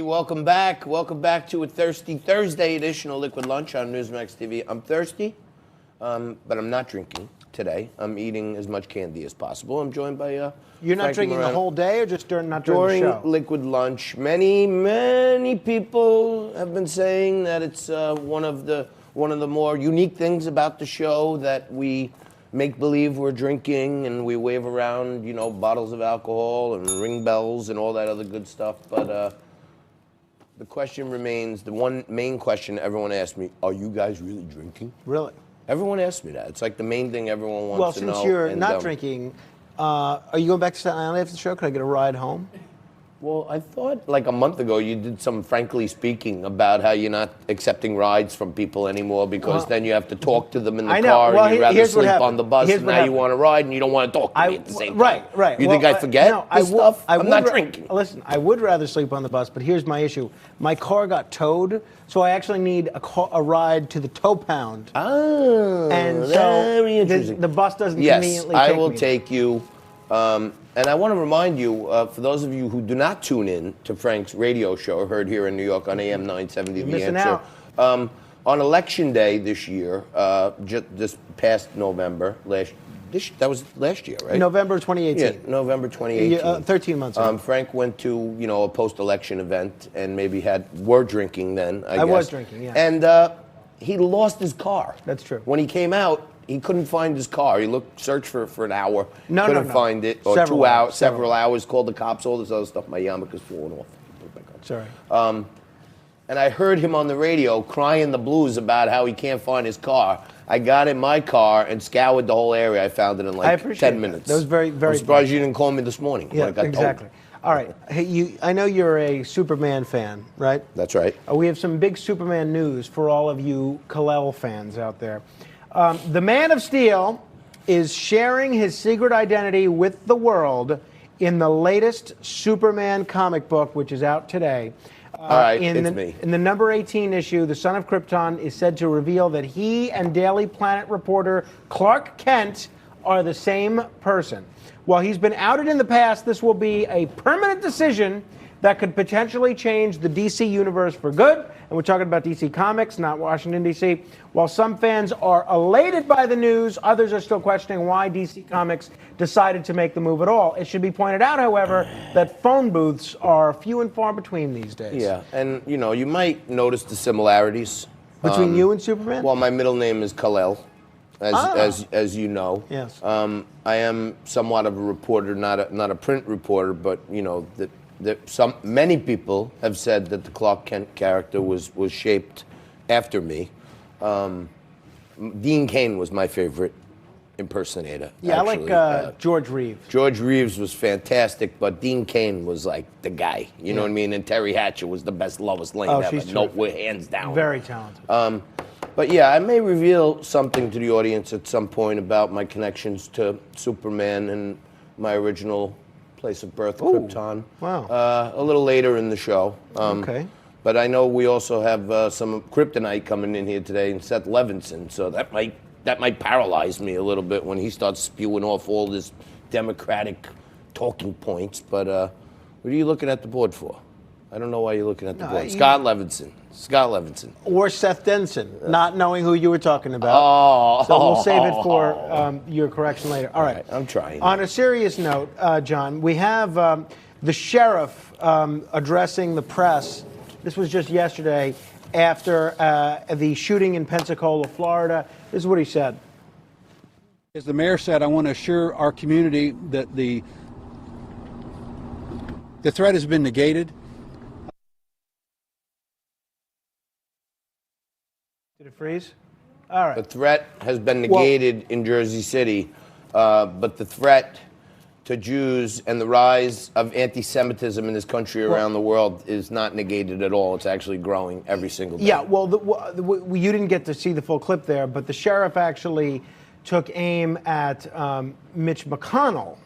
welcome back. Welcome back to a Thirsty Thursday edition of Liquid Lunch on Newsmax TV. I'm thirsty, but I'm not drinking today. I'm eating as much candy as possible. I'm joined by You're not Frankie drinking Morano. the whole day, or just not during the show? Liquid Lunch. Many people have been saying that it's one of the more unique things about the show, that we make believe we're drinking and we wave around, bottles of alcohol and ring bells and all that other good stuff. But the question remains, the one main question everyone asks me: are you guys really drinking? Really? Everyone asks me that. It's like the main thing everyone wants Well, to know. since you're not drinking, are you going back to Staten Island after the show? Can I get a ride home? Well, I thought like a month ago you did some frankly speaking about how you're not accepting rides from people anymore because then you have to talk to them in the car Well, and you'd rather here's what sleep on the bus, Here's and what now you happened. want to ride and you don't want to talk to me at the same time. Right. You Well, think I forget no, this stuff? I'm not would drinking. Listen, I would rather sleep on the bus, but here's my issue. My car got towed, so I actually need a ride to the tow pound. Oh, And very so interesting. the bus doesn't Yes, conveniently I take will me. take you. And I want to remind you, for those of you who do not tune in to Frank's radio show, heard here in New York on AM 970, You're The missing Answer. out. On Election Day this year, just this past November, that was last year, right? November 2018. Yeah, November 2018. 13 months ago. Frank went to, a post-election event and maybe were drinking then, I guess. was drinking, yeah. And he lost his car. That's true. When he came out, he couldn't find his car. He searched for an hour, No. couldn't find it, or Several 2 hours, hours, several hours, called the cops, all this other stuff. My yarmulke's falling off. Put it back on. Sorry. And I heard him on the radio crying the blues about how he can't find his car. I got in my car and scoured the whole area. I found it in I like appreciate 10 that. minutes. That was very, very I'm surprised you didn't call me this morning when Yeah, it got exactly. towed. All right. Hey, I know you're a Superman fan, right? That's right. We have some big Superman news for all of you Kal-El fans out there. The Man of Steel is sharing his secret identity with the world in the latest Superman comic book, which is out today. All right, it's in me. In the number 18 issue, the Son of Krypton is said to reveal that he and Daily Planet reporter Clark Kent are the same person. While he's been outed in the past, this will be a permanent decision that could potentially change the DC universe for good. And we're talking about DC Comics, not Washington, D.C. While some fans are elated by the news, others are still questioning why DC Comics decided to make the move at all. It should be pointed out, however, that phone booths are few and far between these days. Yeah, and you might notice the similarities Between you and Superman? Well, my middle name is Kal-El, as you know. Yes. I am somewhat of a reporter, not a print reporter, but many people have said that the Clark Kent character was shaped after me. Dean Cain was my favorite impersonator. Yeah, actually. I like George Reeves. George Reeves was fantastic, but Dean Cain was like the guy. You know what I mean? And Terry Hatcher was the best Lois Lane ever. She's No, terrific. we're hands down. Very talented. But yeah, I may reveal something to the audience at some point about my connections to Superman and my original place of birth, Krypton. Wow. A little later in the show. Okay. But I know we also have some kryptonite coming in here today, and Seth Levinson, so that might paralyze me a little bit when he starts spewing off all this Democratic talking points. But what are you looking at the board for? I don't know why you're looking at the board. Scott Levinson. Or Seth Denson, not knowing who you were talking about. Oh. So we'll save it for your correction later. All right. I'm trying. On a serious note, John, we have the sheriff addressing the press. This was just yesterday after the shooting in Pensacola, Florida. This is what he said. As the mayor said, I want to assure our community that the threat has been negated. Did it freeze? All right. The threat has been negated in Jersey City, but the threat to Jews and the rise of anti-Semitism in this country around the world is not negated at all. It's actually growing every single day. Yeah, well, you didn't get to see the full clip there, but the sheriff actually took aim at Mitch McConnell